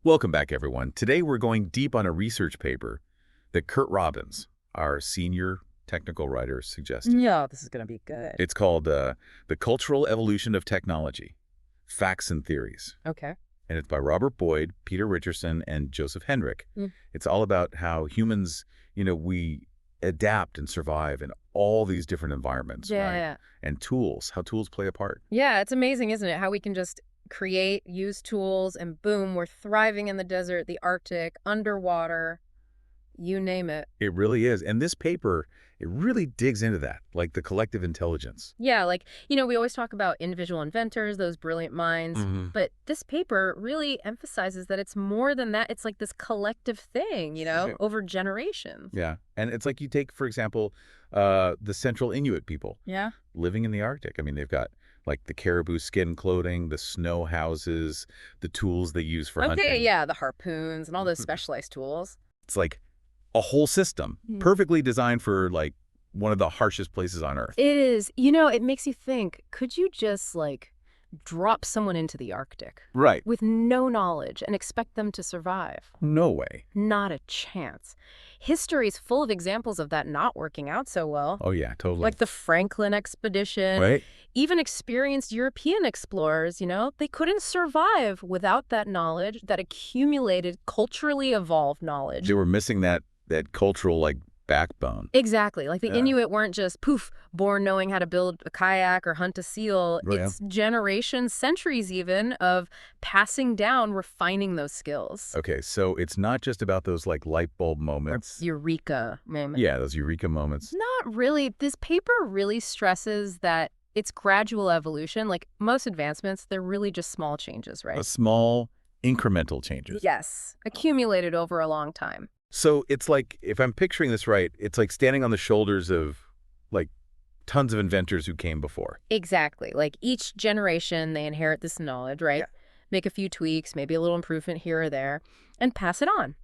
Welcome back, everyone. Today we're going deep on a research paper that Curt Robbins, our senior technical writer, suggested. Yeah, this is going to be good. It's called The Cultural Evolution of Technology, Facts and Theories. Okay. And it's by Robert Boyd, Peter Richardson, and Joseph Henrich. It's all about how humans, we adapt and survive in all these different environments, Yeah, right? yeah. And tools, how tools play a part. Yeah, it's amazing, isn't it? How we can just create, use tools, and boom, we're thriving in the desert, the Arctic, underwater, you name it. It really is. And this paper, it really digs into that, like the collective intelligence. Yeah, we always talk about individual inventors, those brilliant minds, but this paper really emphasizes that it's more than that. It's like this collective thing, Okay. over generations. Yeah. And it's like you take, for example, the central Inuit people Yeah? living in the Arctic. I mean, they've got like the caribou skin clothing, the snow houses, the tools they use for Okay, hunting. yeah, the harpoons and all those specialized tools. It's like a whole system perfectly designed for like one of the harshest places on Earth. It is. It makes you think, could you just, drop someone into the Arctic Right. with no knowledge and expect them to survive? No way. Not a chance. History's full of examples of that not working out so well. Oh, yeah, totally. Like the Franklin expedition. Right? Even experienced European explorers, they couldn't survive without that knowledge, that accumulated, culturally evolved knowledge. They were missing that cultural like backbone. Exactly. Like the Yeah. Inuit weren't just, poof, born knowing how to build a kayak or hunt a seal. Oh, yeah. It's generations, centuries even, of passing down, refining those skills. Okay, so it's not just about those like light bulb moments. Eureka moment. Yeah, those eureka moments. Not really. This paper really stresses that it's gradual evolution. Like most advancements, they're really just small changes, right? Small incremental changes. Yes. Accumulated over a long time. So it's like, if I'm picturing this right, it's like standing on the shoulders of like tons of inventors who came before. Exactly. Like each generation, they inherit this knowledge, right? Yeah. Make a few tweaks, maybe a little improvement here or there, and pass it on.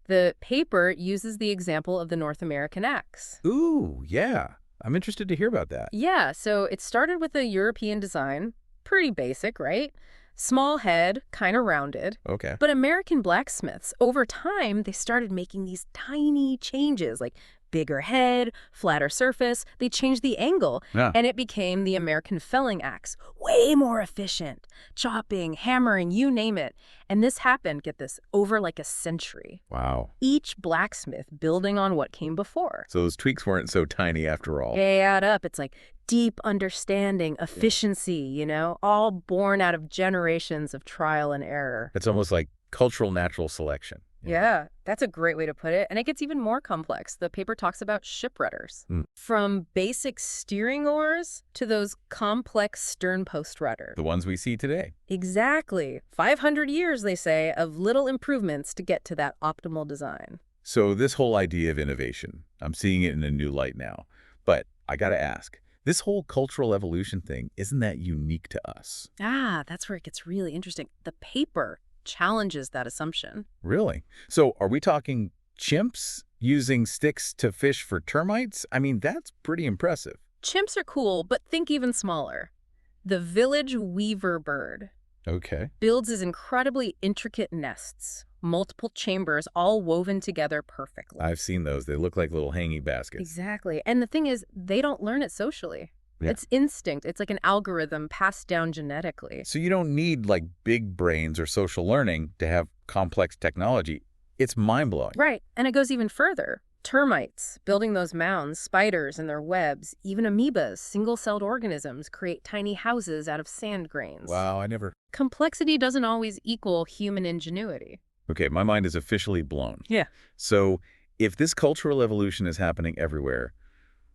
The paper uses the example of the North American axe. Ooh, yeah. I'm interested to hear about that. Yeah, so it started with a European design. Pretty basic, right? Small head, kind of rounded. Okay. But American blacksmiths, over time, they started making these tiny changes, like bigger head, flatter surface. They changed the angle, Yeah. and it became the American felling axe. Way more efficient. Chopping, hammering, you name it. And this happened, get this, over like a century. Wow. Each blacksmith building on what came before. So those tweaks weren't so tiny after all. They add up. It's like deep understanding, efficiency, all born out of generations of trial and error. It's almost like cultural natural selection. Yeah, that's a great way to put it. And it gets even more complex. The paper talks about shiprudders. From basic steering oars to those complex stern post rudders. The ones we see today. Exactly. 500 years, they say, of little improvements to get to that optimal design. So this whole idea of innovation, I'm seeing it in a new light now. But I got to ask, this whole cultural evolution thing, isn't that unique to us? Ah, that's where it gets really interesting. The paper challenges that assumption. Really? So are we talking chimps using sticks to fish for termites? I mean, that's pretty impressive. Chimps are cool, but think even smaller. The village weaver bird Okay. builds his incredibly intricate nests, multiple chambers all woven together perfectly. I've seen those. They look like little hanging baskets. Exactly. And the thing is, they don't learn it socially. Yeah. It's instinct. It's like an algorithm passed down genetically. So you don't need like big brains or social learning to have complex technology. It's mind-blowing. Right. And it goes even further. Termites, building those mounds, spiders and their webs, even amoebas, single-celled organisms, create tiny houses out of sand grains. Wow, I never... Complexity doesn't always equal human ingenuity. Okay, my mind is officially blown. Yeah. So if this cultural evolution is happening everywhere,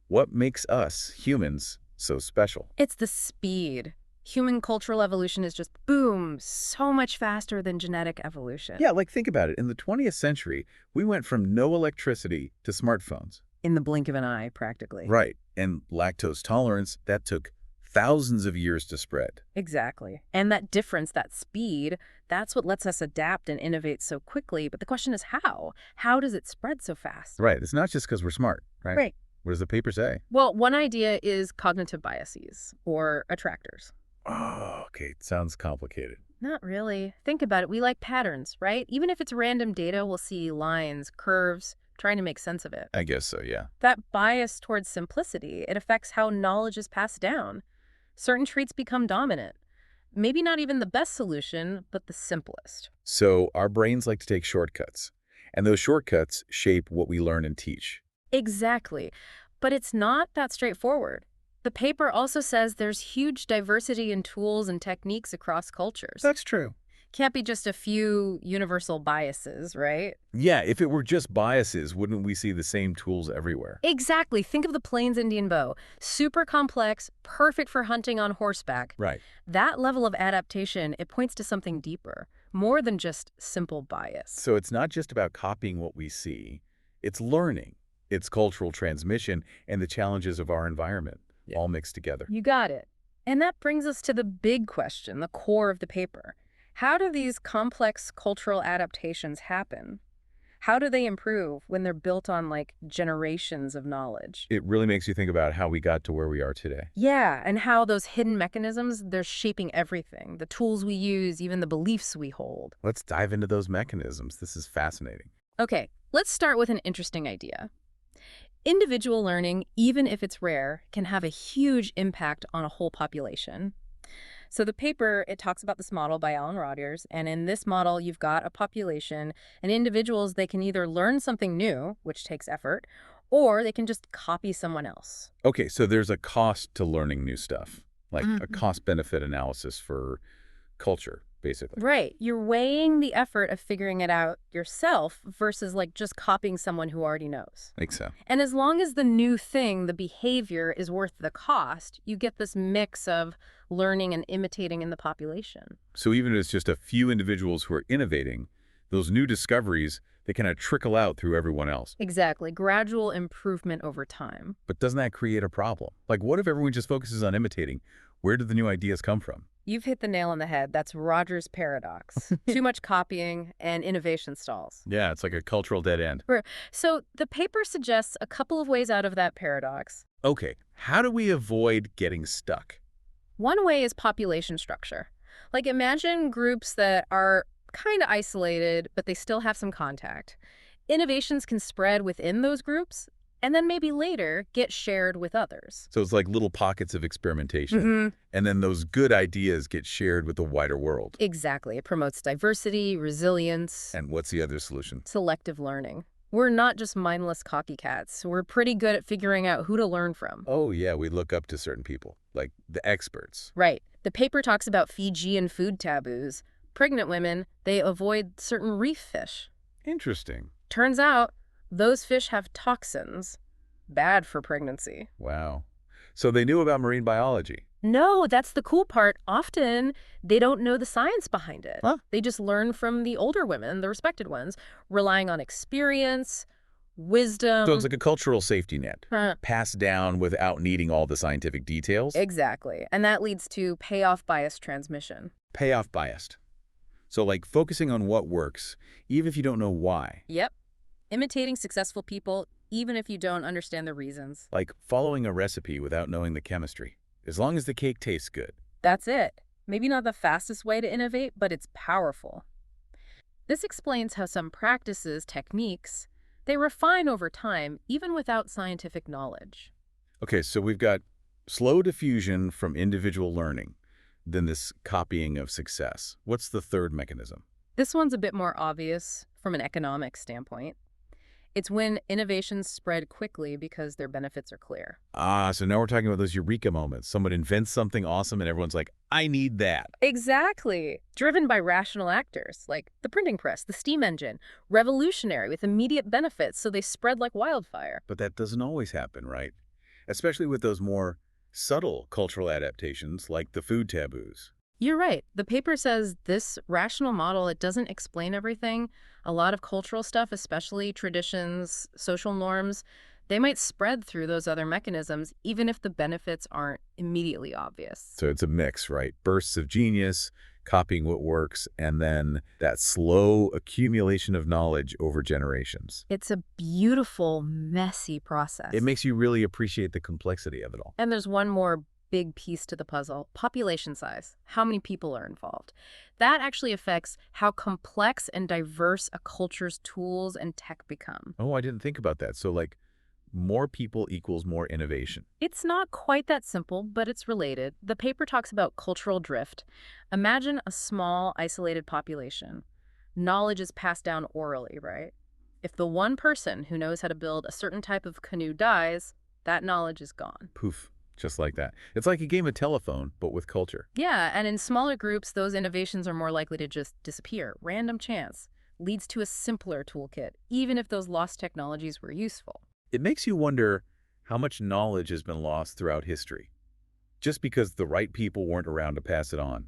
what makes us, humans, so special? It's the speed. Human cultural evolution is just, boom, so much faster than genetic evolution. Yeah, like think about it. In the 20th century, we went from no electricity to smartphones. In the blink of an eye, practically. Right. And lactose tolerance, that took thousands of years to spread. Exactly. And that difference, that speed, that's what lets us adapt and innovate so quickly. But the question is how? How does it spread so fast? Right. It's not just because we're smart, right? Right. What does the paper say? Well, one idea is cognitive biases or attractors. Oh, okay. It sounds complicated. Not really. Think about it. We like patterns, right? Even if it's random data, we'll see lines, curves, trying to make sense of it. I guess so, yeah. That bias towards simplicity, it affects how knowledge is passed down. Certain traits become dominant. Maybe not even the best solution, but the simplest. So our brains like to take shortcuts, and those shortcuts shape what we learn and teach. Exactly. But it's not that straightforward. The paper also says there's huge diversity in tools and techniques across cultures. That's true. Can't be just a few universal biases, right? Yeah, if it were just biases, wouldn't we see the same tools everywhere? Exactly. Think of the Plains Indian bow. Super complex, perfect for hunting on horseback. Right. That level of adaptation, it points to something deeper, more than just simple bias. So it's not just about copying what we see, it's learning. It's cultural transmission and the challenges of our environment, all mixed together. You got it. And that brings us to the big question, the core of the paper. How do these complex cultural adaptations happen? How do they improve when they're built on, like, generations of knowledge? It really makes you think about how we got to where we are today. Yeah, and how those hidden mechanisms, they're shaping everything. The tools we use, even the beliefs we hold. Let's dive into those mechanisms. This is fascinating. Okay, let's start with an interesting idea. Individual learning, even if it's rare, can have a huge impact on a whole population. So the paper, it talks about this model by Alan Rodgers, and in this model, you've got a population, and individuals, they can either learn something new, which takes effort, or they can just copy someone else. Okay, so there's a cost to learning new stuff, like a cost-benefit analysis for culture, basically. Right. You're weighing the effort of figuring it out yourself versus, like, just copying someone who already knows. Makes sense. And as long as the new thing, the behavior, is worth the cost, you get this mix of learning and imitating in the population. So even if it's just a few individuals who are innovating, those new discoveries, they kind of trickle out through everyone else. Exactly. Gradual improvement over time. But doesn't that create a problem? Like, what if everyone just focuses on imitating? Where do the new ideas come from? You've hit the nail on the head. That's Rodgers' paradox. Too much copying and innovation stalls. Yeah, it's like a cultural dead end. So the paper suggests a couple of ways out of that paradox. Okay, how do we avoid getting stuck? One way is population structure. Like, imagine groups that are kind of isolated, but they still have some contact. Innovations can spread within those groups, and then maybe later get shared with others. So it's like little pockets of experimentation. And then those good ideas get shared with the wider world. Exactly. It promotes diversity, resilience. And what's the other solution? Selective learning. We're not just mindless copycats. We're pretty good at figuring out who to learn from. Oh, yeah, we look up to certain people, like the experts. Right. The paper talks about Fijian food taboos. Pregnant women, they avoid certain reef fish. Interesting. Turns out, those fish have toxins. Bad for pregnancy. Wow. So they knew about marine biology. No, that's the cool part. Often, they don't know the science behind it. Huh? They just learn from the older women, the respected ones, relying on experience, wisdom. So it's like a cultural safety net, passed down without needing all the scientific details. Exactly. And that leads to payoff bias transmission. Payoff biased. So like focusing on what works, even if you don't know why. Yep. Imitating successful people, even if you don't understand the reasons. Like following a recipe without knowing the chemistry, as long as the cake tastes good. That's it. Maybe not the fastest way to innovate, but it's powerful. This explains how some practices, techniques, they refine over time, even without scientific knowledge. Okay, so we've got slow diffusion from individual learning, then this copying of success. What's the third mechanism? This one's a bit more obvious from an economic standpoint. It's when innovations spread quickly because their benefits are clear. Ah, so now we're talking about those eureka moments. Someone invents something awesome and everyone's like, I need that. Exactly. Driven by rational actors, like the printing press, the steam engine, revolutionary with immediate benefits, so they spread like wildfire. But that doesn't always happen, right? Especially with those more subtle cultural adaptations like the food taboos. You're right. The paper says this rational model, it doesn't explain everything. A lot of cultural stuff, especially traditions, social norms, they might spread through those other mechanisms, even if the benefits aren't immediately obvious. So it's a mix, right? Bursts of genius, copying what works, and then that slow accumulation of knowledge over generations. It's a beautiful, messy process. It makes you really appreciate the complexity of it all. And there's one more big piece to the puzzle, population size, how many people are involved. That actually affects how complex and diverse a culture's tools and tech become. Oh, I didn't think about that. So, like, more people equals more innovation. It's not quite that simple, but it's related. The paper talks about cultural drift. Imagine a small, isolated population. Knowledge is passed down orally, right? If the one person who knows how to build a certain type of canoe dies, that knowledge is gone. Poof, just like that. It's like a game of telephone, but with culture. Yeah, and in smaller groups, those innovations are more likely to just disappear. Random chance leads to a simpler toolkit, even if those lost technologies were useful. It makes you wonder how much knowledge has been lost throughout history, just because the right people weren't around to pass it on.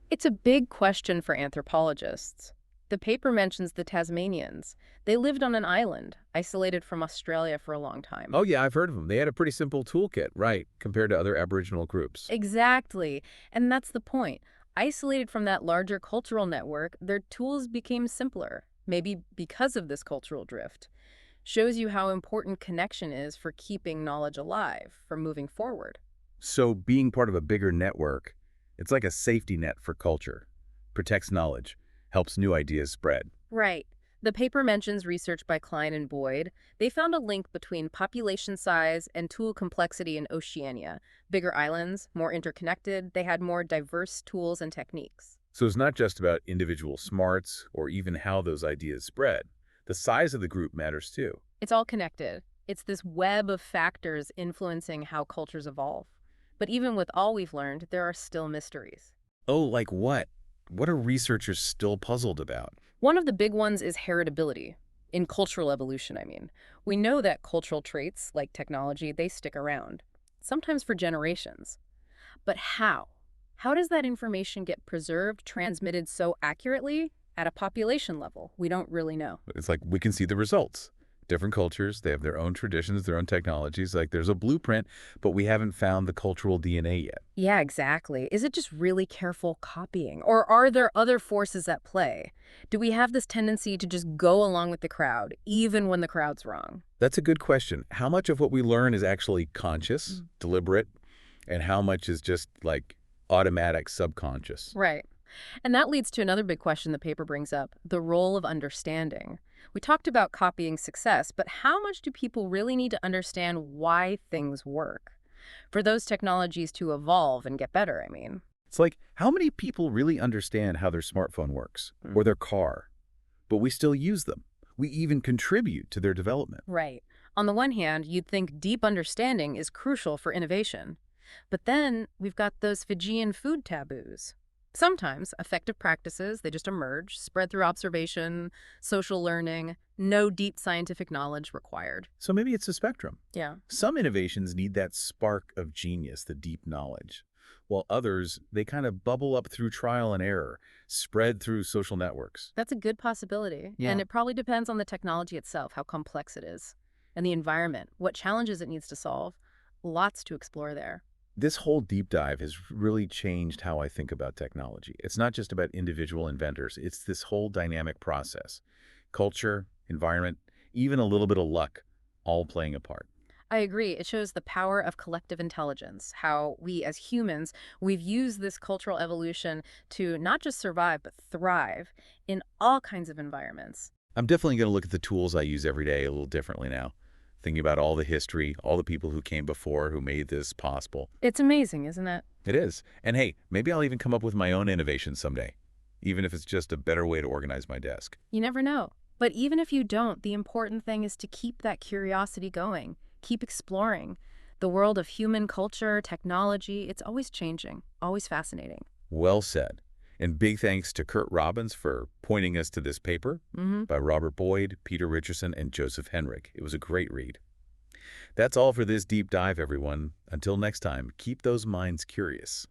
It's a big question for anthropologists. The paper mentions the Tasmanians. They lived on an island, isolated from Australia for a long time. Oh yeah, I've heard of them. They had a pretty simple toolkit, right, compared to other Aboriginal groups. Exactly. And that's the point. Isolated from that larger cultural network, their tools became simpler, maybe because of this cultural drift. Shows you how important connection is for keeping knowledge alive, for moving forward. So being part of a bigger network, it's like a safety net for culture. Protects knowledge, helps new ideas spread. Right. The paper mentions research by Klein and Boyd. They found a link between population size and tool complexity in Oceania. Bigger islands, more interconnected, they had more diverse tools and techniques. So it's not just about individual smarts or even how those ideas spread. The size of the group matters too. It's all connected. It's this web of factors influencing how cultures evolve. But even with all we've learned, there are still mysteries. Oh, like what? What are researchers still puzzled about? One of the big ones is heritability. In cultural evolution, I mean. We know that cultural traits, like technology, they stick around, sometimes for generations. But how? How does that information get preserved, transmitted so accurately at a population level? We don't really know. It's like we can see the results. Different cultures, they have their own traditions, their own technologies. Like there's a blueprint, but we haven't found the cultural DNA yet. Yeah, exactly. Is it just really careful copying? Or are there other forces at play? Do we have this tendency to just go along with the crowd, even when the crowd's wrong? That's a good question. How much of what we learn is actually conscious, deliberate, and how much is just like automatic, subconscious? Right. And that leads to another big question the paper brings up, the role of understanding. We talked about copying success, but how much do people really need to understand why things work? For those technologies to evolve and get better, I mean. It's like, how many people really understand how their smartphone works or their car, but we still use them? We even contribute to their development. Right. On the one hand, you'd think deep understanding is crucial for innovation. But then we've got those Fijian food taboos. Sometimes effective practices, they just emerge, spread through observation, social learning, no deep scientific knowledge required. So maybe it's a spectrum. Yeah. Some innovations need that spark of genius, the deep knowledge, while others, they kind of bubble up through trial and error, spread through social networks. That's a good possibility. Yeah. And it probably depends on the technology itself, how complex it is, and the environment, what challenges it needs to solve. Lots to explore there. This whole deep dive has really changed how I think about technology. It's not just about individual inventors. It's this whole dynamic process. Culture, environment, even a little bit of luck, all playing a part. I agree. It shows the power of collective intelligence, how we as humans, we've used this cultural evolution to not just survive, but thrive in all kinds of environments. I'm definitely going to look at the tools I use every day a little differently now, thinking about all the history, all the people who came before who made this possible. It's amazing, isn't it? It is. And hey, maybe I'll even come up with my own innovation someday, even if it's just a better way to organize my desk. You never know. But even if you don't, the important thing is to keep that curiosity going. Keep exploring. The world of human culture, technology, it's always changing, always fascinating. Well said. And big thanks to Curt Robbins for pointing us to this paper by Robert Boyd, Peter Richardson, and Joseph Henrich. It was a great read. That's all for this deep dive, everyone. Until next time, keep those minds curious.